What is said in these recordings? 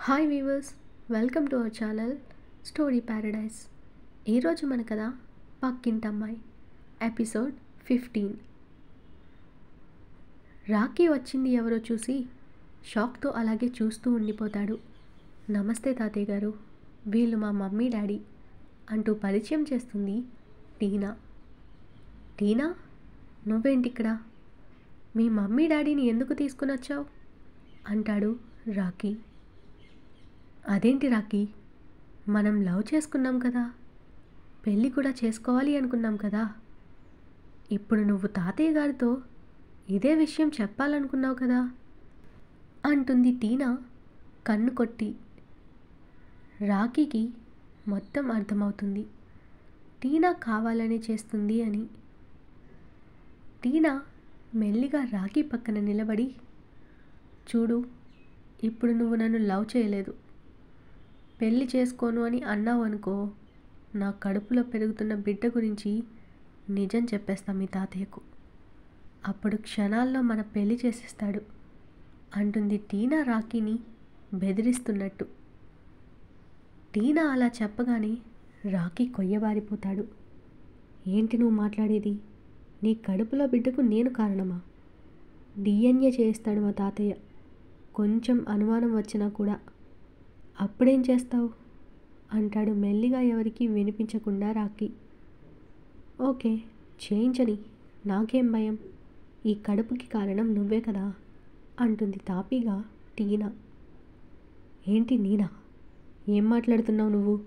Hi weavers, welcome to our channel story Paradise. ఈరోజు మన కథ పక్కింటమ్మాయి ఎపిసోడ్ 15. రాకీ వచ్చింది ఎవరో చూసి షాక్తో అలాగే చూస్తూ ఉండిపోతాడు. నమస్తే తాతయ్య గారు, వీళ్ళు మా మమ్మీ డాడీ అంటూ పరిచయం చేస్తుంది టీనా. టీనా, నువ్వేంటిక్కడ? మీ మమ్మీ డాడీని ఎందుకు తీసుకుని వచ్చావు అంటాడు రాకీ. అదేంటి రాకీ, మనం లవ్ చేసుకున్నాం కదా, పెళ్ళి కూడా చేసుకోవాలి అనుకున్నాం కదా, ఇప్పుడు నువ్వు తాతయ్య గారితో ఇదే విషయం చెప్పాలనుకున్నావు కదా అంటుంది టీనా కన్ను కొట్టి. రాకీకి మొత్తం అర్థమవుతుంది టీనా కావాలనే చేస్తుంది అని. టీనా మెల్లిగా రాకీ పక్కన నిలబడి, చూడు, ఇప్పుడు నువ్వు నన్ను లవ్ చేయలేదు, పెళ్ళి చేసుకోను అని అన్నావు అనుకో, నా కడుపులో పెరుగుతున్న బిడ్డ గురించి నిజం చెప్పేస్తా మీ తాతయ్యకు, అప్పుడు క్షణాల్లో మన పెళ్ళి చేసేస్తాడు అంటుంది టీనా రాకీని బెదిరిస్తున్నట్టు. టీనా అలా చెప్పగానే రాకీ కొయ్యబారిపోతాడు. ఏంటి నువ్వు మాట్లాడేది? నీ కడుపులో బిడ్డకు నేను కారణమా? డిఎన్ఏ చేస్తాడు మా తాతయ్య, కొంచెం అనుమానం వచ్చినా కూడా. అప్పుడేం చేస్తావు అంటాడు మెల్లిగా, ఎవరికి వినిపించకుండా రాకీ. ఓకే, చేయించని, నాకేం భయం, ఈ కడుపుకి కారణం నువ్వే కదా అంటుంది తాపీగా టీనా. ఏంటి నీనా, ఏం మాట్లాడుతున్నావు నువ్వు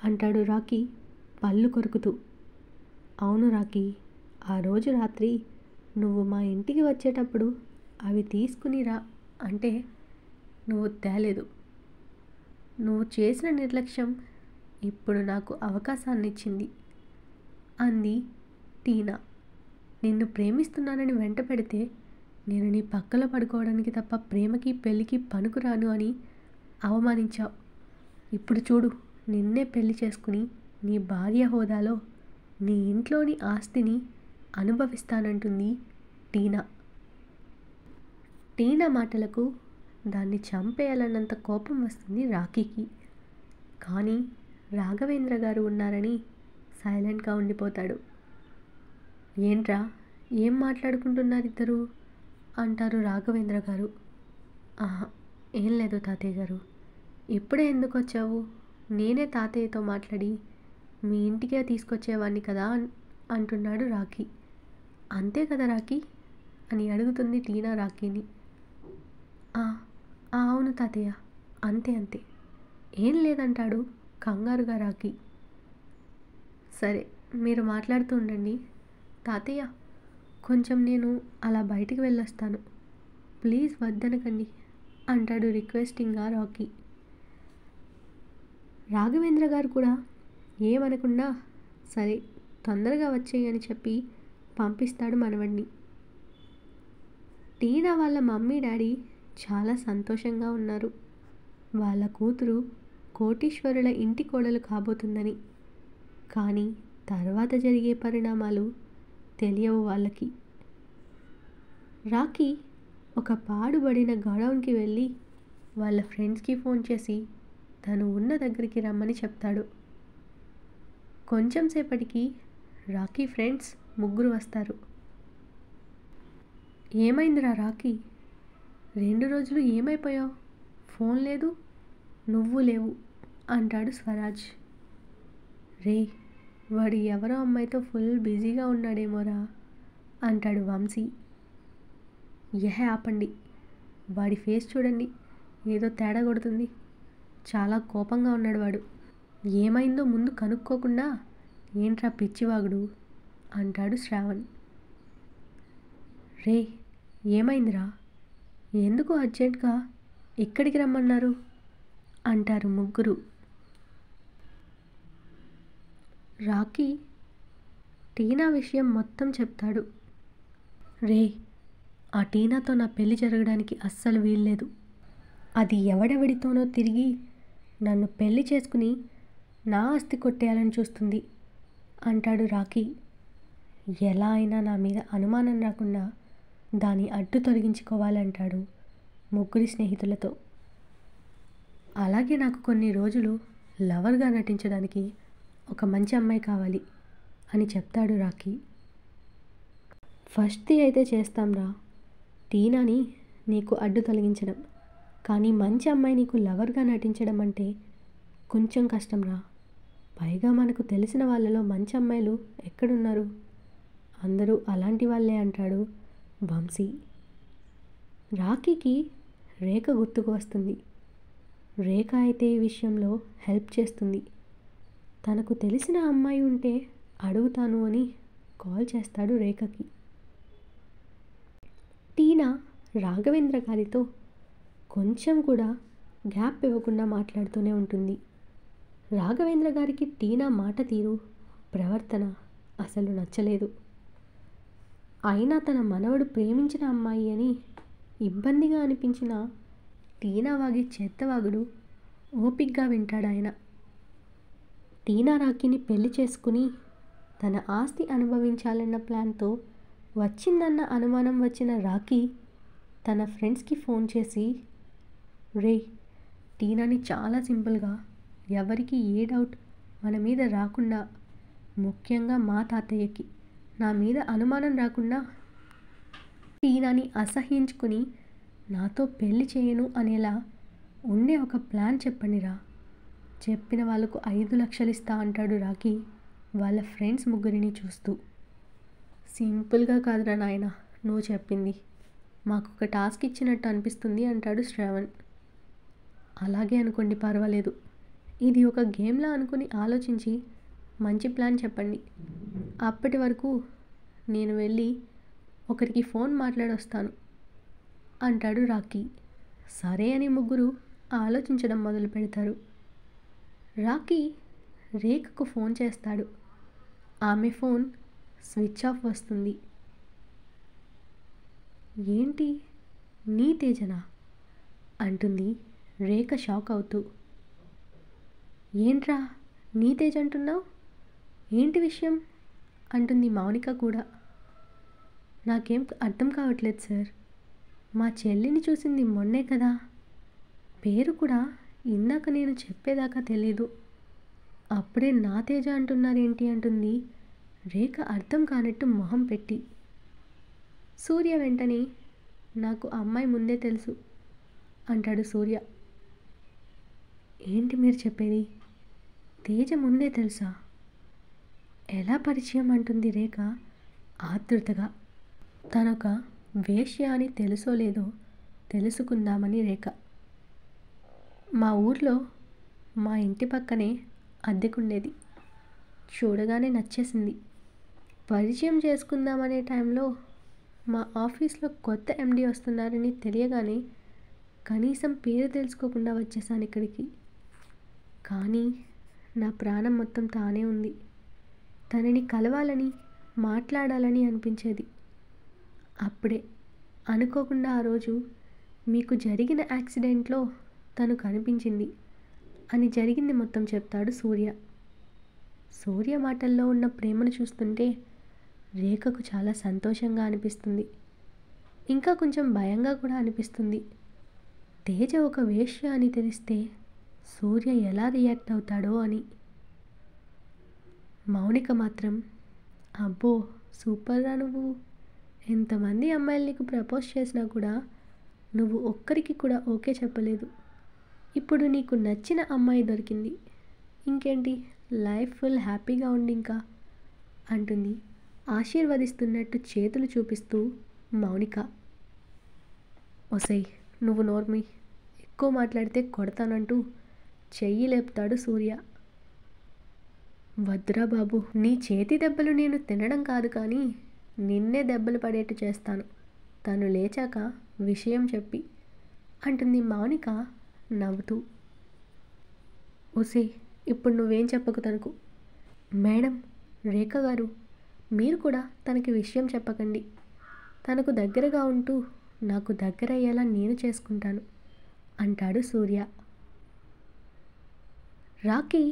అంటాడు రాకీ పళ్ళు కొరుకుతూ. అవును రాకీ, ఆ రోజు రాత్రి నువ్వు మా ఇంటికి వచ్చేటప్పుడు అవి తీసుకుని రా అంటే నువ్వు తేలేదు. నువ్వు చేసిన నిర్లక్ష్యం ఇప్పుడు నాకు అవకాశాన్ని ఇచ్చింది అంది టీనా. నిన్ను ప్రేమిస్తున్నానని వెంట పెడితే నేను నీ పక్కలో పడుకోవడానికి తప్ప ప్రేమకి పెళ్ళికి పనికిరాను అని అవమానించావు. ఇప్పుడు చూడు, నిన్నే పెళ్లి చేసుకుని నీ భార్య హోదాలో నీ ఇంట్లోని ఆస్తిని అనుభవిస్తానంటుంది టీనా. టీనా మాటలకు దాన్ని చంపేయాలన్నంత కోపం వస్తుంది రాకీకి. కానీ రాఘవేంద్ర గారు ఉన్నారని సైలెంట్గా ఉండిపోతాడు. ఏంట్రా, ఏం మాట్లాడుకుంటున్నారు ఇద్దరు అంటారు రాఘవేంద్ర గారు. ఆహా, ఏం లేదు తాతయ్య గారు, ఇప్పుడే ఎందుకు వచ్చావు? నేనే తాతయ్యతో మాట్లాడి మీ ఇంటికే తీసుకొచ్చేవాడిని కదా అంటున్నాడు రాకీ. అంతే కదా రాకీ అని అడుగుతుంది టీనా రాకీని. అవును తాతయ్య, అంతే అంతే, ఏం లేదంటాడు కంగారుగా రాకీ. సరే, మీరు మాట్లాడుతూ ఉండండి తాతయ్య, కొంచెం నేను అలా బయటికి వెళ్ళొస్తాను, ప్లీజ్ వద్దనకండి అంటాడు రిక్వెస్టింగ్గా రాకీ. రాఘవేంద్ర గారు కూడా ఏమనకుండా సరే తొందరగా వచ్చేయి అని చెప్పి పంపిస్తాడు మనవడిని. టీనా వాళ్ళ మమ్మీ డాడీ చాలా సంతోషంగా ఉన్నారు, వాళ్ళ కూతురు కోటీశ్వరుల ఇంటి కోడలు కాబోతుందని. కానీ తర్వాత జరిగే పరిణామాలు తెలియవు వాళ్ళకి. రాకీ ఒక పాడుబడిన గోడౌన్కి వెళ్ళి వాళ్ళ ఫ్రెండ్స్కి ఫోన్ చేసి తను ఉన్న దగ్గరికి రమ్మని చెప్తాడు. కొంచెం సేపటికి రాకీ ఫ్రెండ్స్ ముగ్గురు వస్తారు. ఏమైందిరా రాకీ, 2 రోజులు ఏమైపోయావు? ఫోన్ లేదు, నువ్వు లేవు అంటాడు స్వరాజ్. రే, వాడు ఎవరో అమ్మాయితో ఫుల్ బిజీగా ఉన్నాడేమోరా అంటాడు వంశీ. ఆపండి, వాడి ఫేస్ చూడండి, ఏదో తేడా కొడుతుంది, చాలా కోపంగా ఉన్నాడు వాడు, ఏమైందో ముందు కనుక్కోకుండా ఏంట్రా పిచ్చివాగుడు అంటాడు శ్రావణ్. రే, ఏమైందిరా, ఎందుకు అర్జెంట్గా ఇక్కడికి రమ్మన్నారు అంటారు ముగ్గురు. రాకీ టీనా విషయం మొత్తం చెప్తాడు. రే, ఆ టీనాతో నా పెళ్లి జరగడానికి అస్సలు వీల్లేదు, అది ఎవడెవడితోనో తిరిగి నన్ను పెళ్లి చేసుకుని నా ఆస్తి కొట్టేయాలని చూస్తుంది అంటాడు రాకీ. ఎలా అయినా నా మీద అనుమానం రాకుండా దాన్ని అడ్డు తొలగించుకోవాలంటాడు ముగ్గురి స్నేహితులతో. అలాగే నాకు కొన్ని రోజులు లవర్గా నటించడానికి ఒక మంచి అమ్మాయి కావాలి అని చెప్తాడు రాకీ. ఫస్ట్‌ది అయితే చేస్తాంరా, టీనాని నీకు అడ్డు తొలగించడం. కానీ మంచి అమ్మాయి నీకు లవర్గా నటించడం అంటే కొంచెం కష్టంరా. పైగా మనకు తెలిసిన వాళ్ళలో మంచి అమ్మాయిలు ఎక్కడున్నారు? అందరూ అలాంటి వాళ్ళే అంటాడు వంశీ. రాకీకి రేఖ గుర్తుకు వస్తుంది. రేఖ అయితే ఈ విషయంలో హెల్ప్ చేస్తుంది. తనకు తెలిసిన అమ్మాయి ఉంటే అడుగుతాను అని కాల్ చేస్తాడు రేఖకి. టీనా రాఘవేంద్ర గారితో కొంచెం కూడా గ్యాప్ ఇవ్వకుండా మాట్లాడుతూనే ఉంటుంది. రాఘవేంద్ర గారికి టీనా మాట తీరు, ప్రవర్తన అసలు నచ్చలేదు. అయినా తన మనవడు ప్రేమించిన అమ్మాయి అని ఇబ్బందిగా అనిపించిన టీనా వాగే చెత్తవాగుడు ఓపిగ్గా వింటాడాయన. టీనా రాకీని పెళ్లి చేసుకుని తన ఆస్తి అనుభవించాలన్న ప్లాన్తో వచ్చిందన్న అనుమానం వచ్చిన రాకీ తన ఫ్రెండ్స్కి ఫోన్ చేసి, రే, టీనాని చాలా సింపుల్గా ఎవరికి ఏ డౌట్ మన మీద రాకుండా, ముఖ్యంగా మా తాతయ్యకి నా మీద అనుమానం రాకుండా టీనాని అసహ్యించుకుని నాతో పెళ్లి చేయను అనేలా ఉండే ఒక ప్లాన్ చెప్పండిరా. చెప్పిన వాళ్ళకు 5 లక్షలు ఇస్తా అంటాడు రాకీ వాళ్ళ ఫ్రెండ్స్ ముగ్గురిని చూస్తూ. సింపుల్గా కాదురా నాయన నువ్వు చెప్పింది, మాకు ఒక టాస్క్ ఇచ్చినట్టు అనిపిస్తుంది అంటాడు శ్రవణ్. అలాగే అనుకోండి, పర్వాలేదు. ఇది ఒక గేమ్లా అనుకుని ఆలోచించి మంచి ప్లాన్ చెప్పండి. అప్పటి వరకు నేను వెళ్ళి ఒకరికి ఫోన్ మాట్లాడొస్తాను అంటాడు రాకీ. సరే అని ముగ్గురు ఆలోచించడం మొదలు పెడతారు. రాకీ రేఖకు ఫోన్ చేస్తాడు. ఆమె ఫోన్ స్విచ్ ఆఫ్ వస్తుంది. ఏంటి, నీ తేజనా అంటుంది రేఖ షాక్ అవుతూ. ఏంట్రా నీ తేజ్ అంటున్నావు, ఏంటి విషయం అంటుంది మౌనిక కూడా. నాకేం అర్థం కావట్లేదు సార్, మా చెల్లిని చూసింది మొన్నే కదా, పేరు కూడా ఇందాక నేను చెప్పేదాకా తెలీదు, అప్పుడే నా తేజ అంటున్నారేంటి అంటుంది రేఖ అర్థం కానట్టు మొహం పెట్టి. సూర్య వెంటనే, నాకు అమ్మాయి ముందే తెలుసు అంటాడు సూర్య. ఏంటి మీరు చెప్పేది, తేజ ముందే తెలుసా, ఎలా పరిచయం అంటుంది రేఖ ఆతృతగా. తనొక వేశ్య అని తెలుసో లేదో తెలుసుకుందామని రేఖ. మా ఊర్లో మా ఇంటి పక్కనే అద్దెకుండేది, చూడగానే నచ్చేసింది. పరిచయం చేసుకుందామనే టైంలో మా ఆఫీస్లో కొత్త ఎండి వస్తున్నారని తెలియగానే కనీసం పేరు తెలుసుకోకుండా వచ్చేసాను ఇక్కడికి. కానీ నా ప్రాణం మొత్తం తానే ఉంది. తనని కలవాలని, మాట్లాడాలని అనిపించేది. అప్పుడే అనుకోకుండా ఆ రోజు మీకు జరిగిన యాక్సిడెంట్లో తను కనిపించింది అని జరిగింది మొత్తం చెప్తాడు సూర్య. సూర్య మాటల్లో ఉన్న ప్రేమను చూస్తుంటే రేఖకు చాలా సంతోషంగా అనిపిస్తుంది. ఇంకా కొంచెం భయంగా కూడా అనిపిస్తుంది. తేజ ఒక వేశ్య అని తెలిస్తే సూర్య ఎలా రియాక్ట్ అవుతాడో అని. మౌనిక మాత్రం, అబ్బో సూపర్రా నువ్వు, ఎంతమంది అమ్మాయిలు నీకు ప్రపోజ్ చేసినా కూడా నువ్వు ఒక్కరికి కూడా ఓకే చెప్పలేదు. ఇప్పుడు నీకు నచ్చిన అమ్మాయి దొరికింది, ఇంకేంటి లైఫ్ ఫుల్ హ్యాపీగా ఉండి ఇంకా అంటుంది ఆశీర్వదిస్తున్నట్టు చేతులు చూపిస్తూ మౌనిక. ఒసై నువ్వు నోర్మి, ఎక్కువ మాట్లాడితే కొడతానంటూ చెయ్యి లేపుతాడు సూర్య. వద్దురా బాబు, నీ చేతి దెబ్బలు నేను తినడం కాదు కానీ నిన్నే దెబ్బలు పడేట్టు చేస్తాను తను లేచాక విషయం చెప్పి అంటుంది మౌనిక నవ్వుతూ. ఓసే ఇప్పుడు నువ్వేం చెప్పకు తనకు. మేడం, రేఖ గారు, మీరు కూడా తనకి విషయం చెప్పకండి. తనకు దగ్గరగా ఉంటూ నాకు దగ్గర అయ్యేలా నేను చేసుకుంటాను అంటాడు సూర్య. రాకీ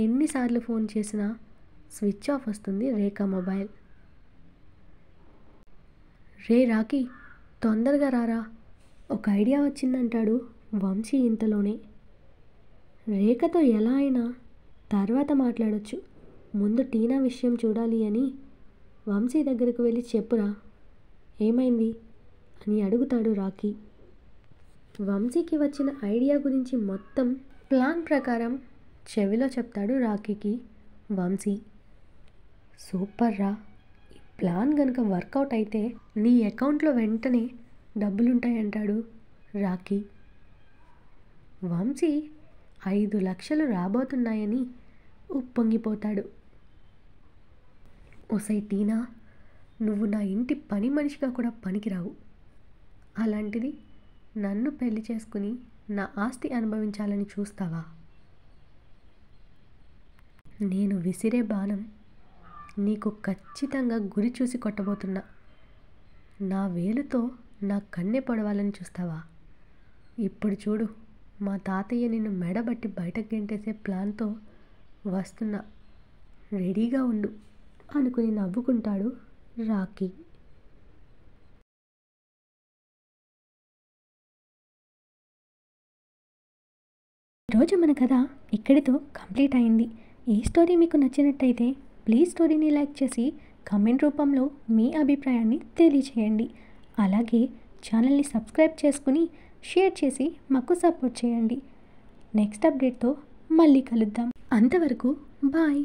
ఎన్నిసార్లు ఫోన్ చేసినా స్విచ్ ఆఫ్ వస్తుంది రేఖ మొబైల్. రే రాకీ, తొందరగా రారా, ఒక ఐడియా వచ్చిందంటాడు వంశీ ఇంతలోనే. రేఖతో ఎలా అయినా తర్వాత మాట్లాడొచ్చు, ముందు టీనా విషయం చూడాలి అని వంశీ దగ్గరకు వెళ్ళి చెప్పురా, ఏమైంది అని అడుగుతాడు రాకీ. వంశీకి వచ్చిన ఐడియా గురించి మొత్తం ప్లాన్ ప్రకారం చెవిలో చెప్తాడు రాకీకి వంశీ. సూపర్ రా, ఈ ప్లాన్ కనుక వర్కౌట్ అయితే నీ అకౌంట్లో వెంటనే డబ్బులుంటాయంటాడు రాకీ. వంశీ 5 లక్షలు రాబోతున్నాయని ఉప్పొంగిపోతాడు. ఒసై టీనా, నువ్వు నా ఇంటి పని మనిషిగా కూడా పనికిరావు, అలాంటిది నన్ను పెళ్లి చేసుకుని నా ఆస్తి అనుభవించాలని చూస్తావా? నేను విసిరే బాణం నీకు ఖచ్చితంగా గురి చూసి కొట్టబోతున్నా. నా వేలుతో నా కన్నె పొడవాలని చూస్తావా? ఇప్పుడు చూడు, మా తాతయ్య నిన్ను మెడబట్టి బయటకు గెంటేసే ప్లాన్తో వస్తున్నా, రెడీగా ఉండు అనుకుని నవ్వుకుంటాడు రాకీ. ఈరోజు మన కథ ఇక్కడితో కంప్లీట్ అయింది. ఈ స్టోరీ మీకు నచ్చినట్టయితే ప్లీజ్ స్టోరీని లైక్ చేసి కామెంట్ రూపంలో మీ అభిప్రాయాన్ని తెలియచేయండి. అలాగే ఛానల్ని సబ్స్క్రైబ్ చేసుకుని షేర్ చేసి మాకు సపోర్ట్ చేయండి. నెక్స్ట్ అప్డేట్తో మళ్ళీ కలుద్దాం. అంతవరకు బాయ్.